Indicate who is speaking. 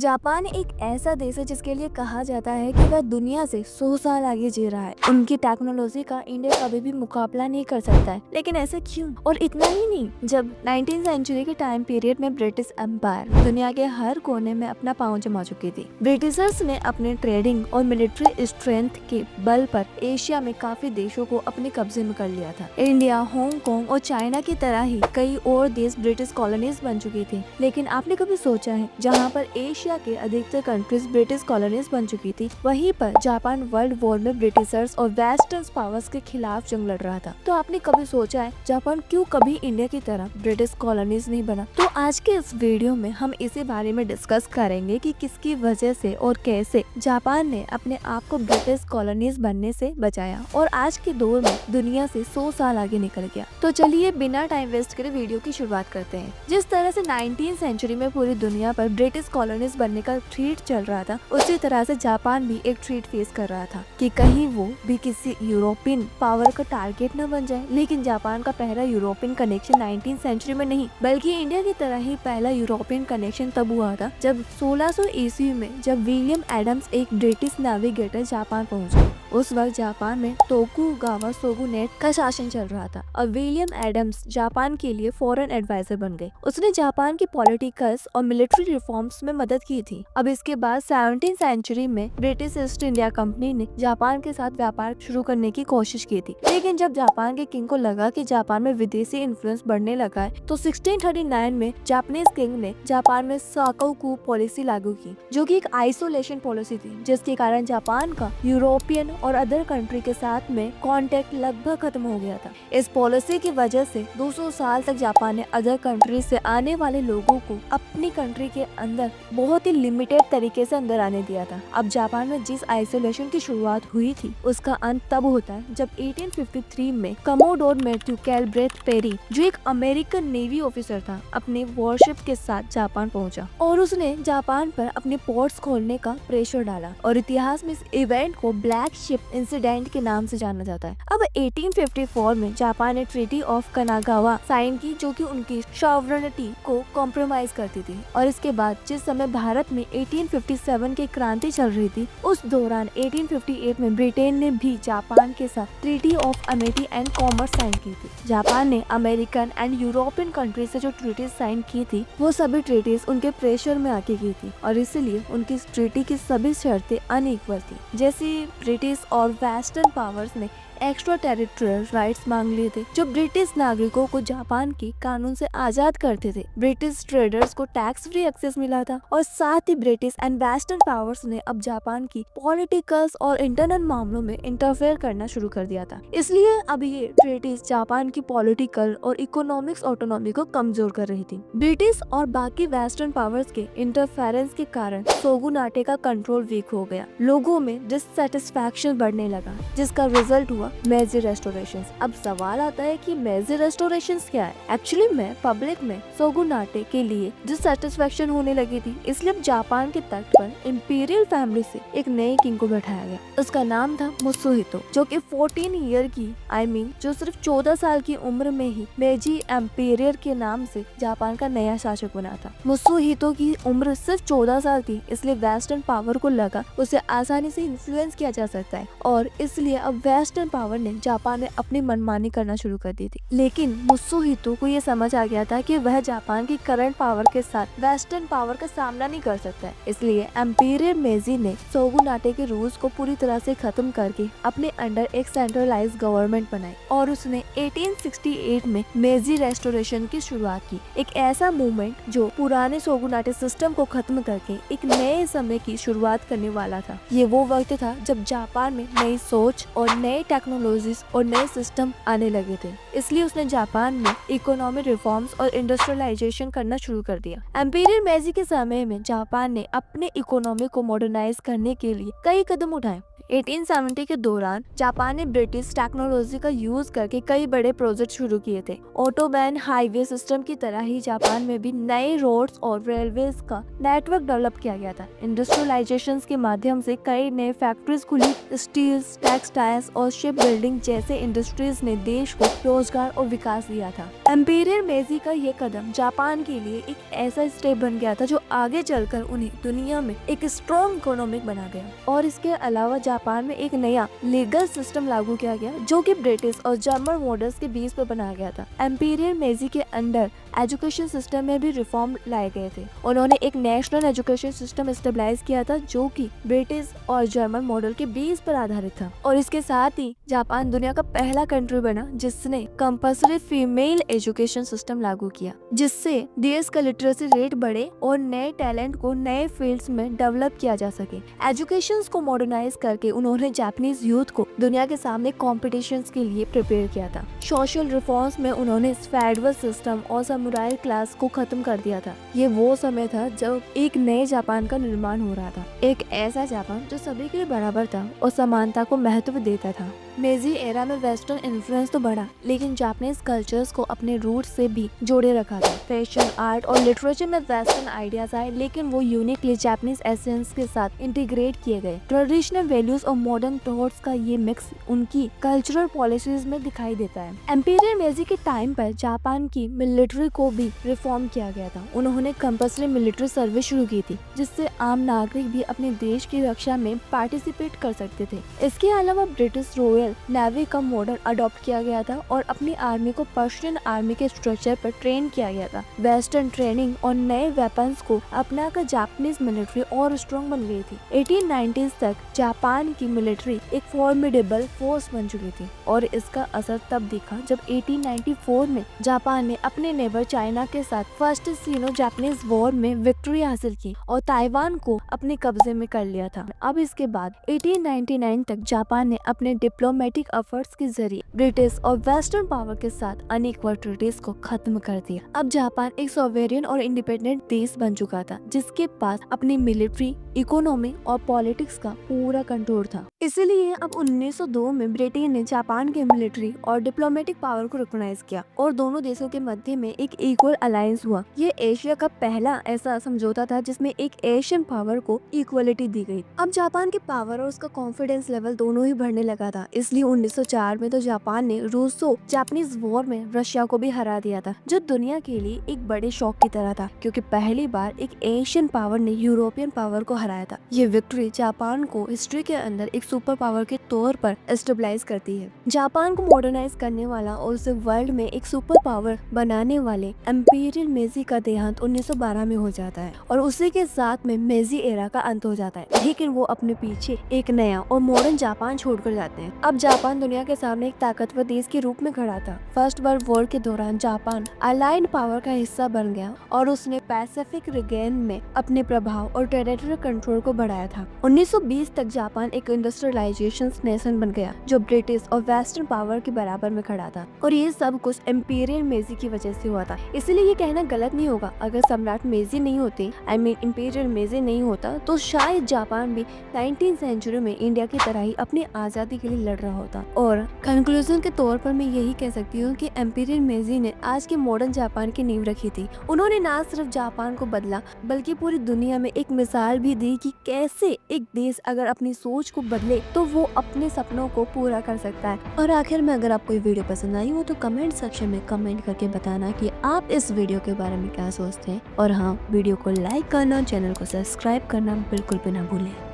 Speaker 1: Japan एक ऐसा देश है जिसके लिए कहा जाता है कि वह दुनिया से 100 साल आगे जी रहा है। उनकी टेक्नोलॉजी का इंडिया कभी भी मुकाबला नहीं कर सकता है। लेकिन ऐसा क्यों? और इतना ही नहीं, जब 19वीं सेंचुरी के टाइम पीरियड में ब्रिटिश एम्पायर दुनिया के हर कोने में अपना पांव जमा चुकी थी। ब्रिटिशर्स ने अपने ट्रेडिंग और मिलिट्री स्ट्रेंथ के बल पर एशिया में काफी देशों को अपने कब्जे में कर लिया था। इंडिया, हांगकांग और चाइना की तरह ही कई और देश ब्रिटिश कॉलोनीज बन चुकी थी। लेकिन आपने कभी सोचा है, जहाँ पर एशिया के अधिकतर कंट्रीज ब्रिटिश कॉलोनीज बन चुकी थी, वहीं पर जापान वर्ल्ड वॉर में ब्रिटिशर्स और वेस्टर्न पावर्स के खिलाफ जंग लड़ रहा था। तो आपने कभी सोचा है जापान क्यों कभी इंडिया की तरह ब्रिटिश कॉलोनीज नहीं बना? तो आज के इस वीडियो में हम इसी बारे में डिस्कस करेंगे कि किसकी वजह से और कैसे जापान ने अपने आप को ब्रिटिश कॉलोनीज बनने से बचाया और आज के दौर में दुनिया से 100 साल आगे निकल गया। तो चलिए बिना टाइम वेस्ट करे वीडियो की शुरुआत करते हैं। जिस तरह से 19वीं सेंचुरी में पूरी दुनिया पर ब्रिटिश कॉलोनीज बनने का थ्रेट चल रहा था, उसी तरह से जापान भी एक थ्रेट फेस कर रहा था कि कहीं वो भी किसी यूरोपियन पावर का टारगेट न बन जाए। लेकिन जापान का पहला यूरोपियन कनेक्शन 19वीं सेंचुरी में नहीं, बल्कि इंडिया की तरह ही पहला यूरोपियन कनेक्शन तब हुआ था जब 1600 ईस्वी में जब विलियम एडम्स एक ब्रिटिश नेविगेटर जापान पहुंचे। उस वक्त जापान में तोकुगावा शोगुनेट का शासन चल रहा था और विलियम एडम्स जापान के लिए फॉरेन एडवाइजर बन गए। उसने जापान की पॉलिटिकल्स और मिलिट्री रिफॉर्म्स में मदद की थी। अब इसके बाद 17वीं सेंचुरी में ब्रिटिश ईस्ट इंडिया कंपनी ने जापान के साथ व्यापार शुरू करने की कोशिश की थी। लेकिन जब जापान के किंग को लगा कि जापान में विदेशी इन्फ्लुएंस बढ़ने लगा है, तो 1639 में जापानीज किंग ने जापान में साकोकू पॉलिसी लागू की, जो कि एक आइसोलेशन पॉलिसी थी, जिसके कारण जापान का यूरोपियन और अदर कंट्री के साथ में कांटेक्ट लगभग खत्म हो गया था। इस पॉलिसी की वजह से 200 साल तक जापान ने अदर कंट्री से आने वाले लोगों को अपनी कंट्री के अंदर बहुत ही लिमिटेड तरीके से अंदर आने दिया था। अब जापान में जिस आइसोलेशन की शुरुआत हुई थी, उसका अंत तब होता है जब 1853 में कमोडोर मैथ्यू कैलब्रेथ पेरी, जो एक अमेरिकन नेवी ऑफिसर था, अपने वॉरशिप के साथ जापान पहुंचा और उसने जापान पर अपने पोर्ट्स खोलने का प्रेशर डाला और इतिहास में इस इवेंट को ब्लैक शिप इंसिडेंट के नाम से जाना जाता है। अब 1854 में जापान ने ट्रीटी ऑफ कनागावा साइन की, जो कि उनकी सॉवरेनिटी को कॉम्प्रोमाइज करती थी। और इसके बाद जिस समय भारत में 1857 की क्रांति चल रही थी, उस दौरान 1858 में ब्रिटेन ने भी जापान के साथ treaty of amity and commerce sign की थी। जापान ने अमेरिकन एंड यूरोपियन कंट्री से जो ट्रीटीज साइन की थी, वो सभी ट्रीटीज उनके प्रेशर में आके की थी और इसलिए उनकी ट्रीटी की सभी शर्तें अनइक्वल थी। जैसे ब्रिटिश और वेस्टर्न पावर्स ने एक्स्ट्रा टेरिटोरियल राइट्स मांग लिए थे, जो ब्रिटिश नागरिकों को जापान के कानून से आजाद करते थे। ब्रिटिश ट्रेडर्स को टैक्स फ्री एक्सेस मिला था और साथ ही ब्रिटिश एंड वेस्टर्न पावर्स ने अब जापान की पॉलिटिकल्स और इंटरनल मामलों में इंटरफेयर करना शुरू कर दिया था। इसलिए अब ये ट्रीटीज जापान की पॉलिटिकल और इकोनॉमिक्स ऑटोनॉमी को कमजोर कर रही थी। ब्रिटिश और बाकी वेस्टर्न पावर्स के इंटरफेरेंस के कारण शोगुनाटे का कंट्रोल वीक हो गया। लोगों में डिससैटिस्फैक्शन बढ़ने लगा, जिसका रिजल्ट हुआ मेजी रेस्टोरेशंस। अब सवाल आता है कि मेजी रेस्टोरेशंस क्या है? एक्चुअली में पब्लिक में शोगुनाटे के लिए डिससैटिस्फैक्शन होने लगी थी, इसलिए अब जापान के तट पर इंपीरियल फैमिली से एक नए किंग को बैठाया गया। उसका नाम था मुत्सुहितो, जो कि 14 ईयर की जो सिर्फ 14 साल की उम्र में ही मेजी एम्पायर के नाम से जापान का नया शासक बना था। मुत्सुहितो की उम्र सिर्फ 14 साल थी, इसलिए वेस्टर्न पावर को लगा उसे आसानी से इन्फ्लुएंस किया जा सकता है और इसलिए अब वेस्टर्न पावर ने जापान में अपनी मनमानी करना शुरू कर दी थी। लेकिन मुत्सुहितो को ये समझ आ गया था कि वह जापान की करंट पावर के साथ वेस्टर्न पावर का सामना नहीं कर सकता है। इसलिए एम्पायर मेजी ने शोगुनाटे के रूल्स को पूरी तरह से खत्म करके अपने अंडर एक सेंट्रलाइज्ड गवर्नमेंट बनाई और उसने 1868 में मेजी रेस्टोरेशन की शुरुआत की, एक ऐसा मूवमेंट जो पुराने शोगुनाटे सिस्टम को खत्म करके एक नए समय की शुरुआत करने वाला था। ये वो वक्त था जब जापान में नई सोच और नए टेक्नोलॉजीज और नए सिस्टम आने लगे थे। इसलिए उसने जापान में इकोनॉमिक रिफॉर्म्स और इंडस्ट्रियलाइजेशन करना शुरू कर दिया। एम्पायर मेजी के समय में जापान ने अपने इकोनॉमी को मॉडर्नाइज करने के लिए कई कदम उठाए। 1870 के दौरान जापान ने ब्रिटिश टेक्नोलॉजी का यूज करके कई बड़े प्रोजेक्ट शुरू किए थे। ऑटोबैन हाईवे सिस्टम की तरह ही जापान में भी नए रोड्स और रेलवेज का नेटवर्क डेवलप किया गया था। इंडस्ट्रियलाइजेशन के माध्यम से कई नए फैक्ट्रीज खुली। स्टील, टेक्सटाइल्स और शिप बिल्डिंग जैसे इंडस्ट्रीज ने देश को रोजगार और विकास दिया था। एम्पीरियल मेजी का ये कदम जापान के लिए एक ऐसा स्टेप बन गया था जो आगे चलकर उन्हें दुनिया में एक स्ट्रॉन्ग इकोनॉमिक बना गया। और इसके अलावा जापान में एक नया लीगल सिस्टम लागू किया गया जो कि ब्रिटिश और जर्मन मॉडल्स के बीच पर बनाया गया था। एम्पीरियल मेजी के अंदर एजुकेशन सिस्टम में भी रिफॉर्म लाए गए थे। उन्होंने एक नेशनल एजुकेशन सिस्टम स्टेबलाइज किया था जो कि ब्रिटिश और जर्मन मॉडल के बेस पर आधारित था। और इसके साथ ही जापान दुनिया का पहला कंट्री बना जिसने कंपल्सरी फीमेल एजुकेशन सिस्टम लागू किया, जिससे देश का लिटरेसी रेट बढ़े और नए टैलेंट को नए फील्ड्स में डेवलप किया जा सके। एजुकेशन को मॉडर्नाइज करके उन्होंने जापानीज यूथ को दुनिया के सामने कॉम्पिटिशन्स के लिए प्रिपेयर किया था। सोशल रिफॉर्म्स में उन्होंने फेडरल सिस्टम और समुराई क्लास को खत्म कर दिया था। ये वो समय था जब एक नए जापान का निर्माण हो रहा था, एक ऐसा जापान जो सभी के लिए बराबर था और समानता को महत्व देता था। मेजी एरा में वेस्टर्न इन्फ्लुएंस तो बढ़ा, लेकिन जापानीज कल्चर्स को अपने रूट से भी जोड़े रखा था। फैशन, आर्ट और लिटरेचर में वेस्टर्न आइडियाज आए, लेकिन वो यूनिकली जापानीज एसेंस के साथ इंटीग्रेट किए गए। ट्रेडिशनल वैल्यूज और मॉडर्न थॉट्स का ये मिक्स उनकी कल्चरल पॉलिसीज में दिखाई देता है। एम्पीरियल मेजी के टाइम पर जापान की मिलिट्री को भी रिफॉर्म किया गया था। उन्होंने कंपल्सरी मिलिट्री सर्विस शुरू की थी, जिससे आम नागरिक भी अपने देश की रक्षा में पार्टिसिपेट कर सकते थे। इसके अलावा ब्रिटिश रॉयल नेवी का मॉडल अडॉप्ट किया गया था और अपनी आर्मी को पर्शियन आर्मी के स्ट्रक्चर पर ट्रेन किया गया था। वेस्टर्न ट्रेनिंग और नए वेपन्स को अपनाकर जापानीज मिलिट्री और स्ट्रॉन्ग बन गई थी। 1890s तक जापान की मिलिट्री एक फॉर्मिडेबल फोर्स बन चुकी थी और इसका असर तब दिखा जब 1894 में जापान ने अपने नेबर चाइना के साथ फर्स्ट सीनो जापानीज वॉर में विक्ट्री हासिल की और ताइवान को अपने कब्जे में कर लिया था। अब इसके बाद 1899 तक जापान ने अपने डिप्लोमेटिक एफर्ट्स के जरिए ब्रिटिश और वेस्टर्न पावर के साथ अनेक वर्ल्ड ट्रीटीज को खत्म कर दिया। अब जापान एक सॉवेरियन और इंडिपेंडेंट देश बन चुका था, जिसके पास अपनी मिलिट्री, इकोनॉमी और पॉलिटिक्स का पूरा कंट्रोल था। इसीलिए अब 1902 में ब्रिटेन ने जापान के मिलिट्री और डिप्लोमेटिक पावर को रिकॉग्नाइज किया और दोनों देशों के मध्य में एक इक्वल अलायंस हुआ। ये एशिया का पहला ऐसा समझौता था जिसमें एक एशियन पावर को इक्वलिटी दी गई। अब जापान की पावर और उसका कॉन्फिडेंस लेवल दोनों ही बढ़ने लगा था। इसलिए 1904 में तो जापान ने रूसो जापानीज वॉर में रशिया को भी हरा दिया था, जो दुनिया के लिए एक बड़े शौक की तरह था, क्योंकि पहली बार एक एशियन पावर ने यूरोपियन पावर को हराया था। ये विक्ट्री जापान को हिस्ट्री के अंदर एक सुपर पावर के तौर पर स्टेबलाइज करती है। जापान को मॉडर्नाइज करने वाला और उसे वर्ल्ड में एक सुपर पावर बनाने वाले एम्पीरियल मेजी का देहांत 1912 में हो जाता है और उसी के साथ में मेजी एरा का अंत हो जाता है। लेकिन वो अपने पीछे एक नया और मॉडर्न जापान छोड़कर जाते हैं। अब जापान दुनिया के सामने एक ताकतवर देश के रूप में खड़ा था। फर्स्ट वर्ल्ड वॉर के दौरान जापान अलाइड पावर का हिस्सा बन गया और उसने पैसिफिक रीजन में अपने प्रभाव और टेरिटरी कंट्रोल को बढ़ाया था। 1920 तक जापान एक इंडस्ट्रियलाइजेशन नेशन बन गया जो ब्रिटिश और वेस्टर्न पावर के बराबर में खड़ा था और ये सब कुछ एम्पीरियल मेजी की वजह से हुआ था। इसीलिए ये कहना गलत नहीं होगा, अगर सम्राट मेजी नहीं होते, एम्पीरियल मेजी नहीं होता, तो शायद जापान भी 19th सेंचुरी में इंडिया की तरह ही अपनी आजादी के लिए लड़ रहा होता। और कंक्लूजन के तौर पर मैं यही कह सकती हूँ कि एम्पीरियल मेजी ने आज के मॉडर्न जापान की नींव रखी थी। उन्होंने ना सिर्फ जापान को बदला बल्कि पूरी दुनिया में एक मिसाल भी दी कि कैसे एक देश अगर अपनी सोच को बदले तो वो अपने सपनों को पूरा कर सकता है। और आखिर में अगर आपको ये वीडियो पसंद आई हो तो कमेंट सेक्शन में कमेंट करके बताना कि आप इस वीडियो के बारे में क्या सोचते हैं। और हाँ, वीडियो को लाइक करना, चैनल को सब्सक्राइब करना बिल्कुल भी ना भूलें।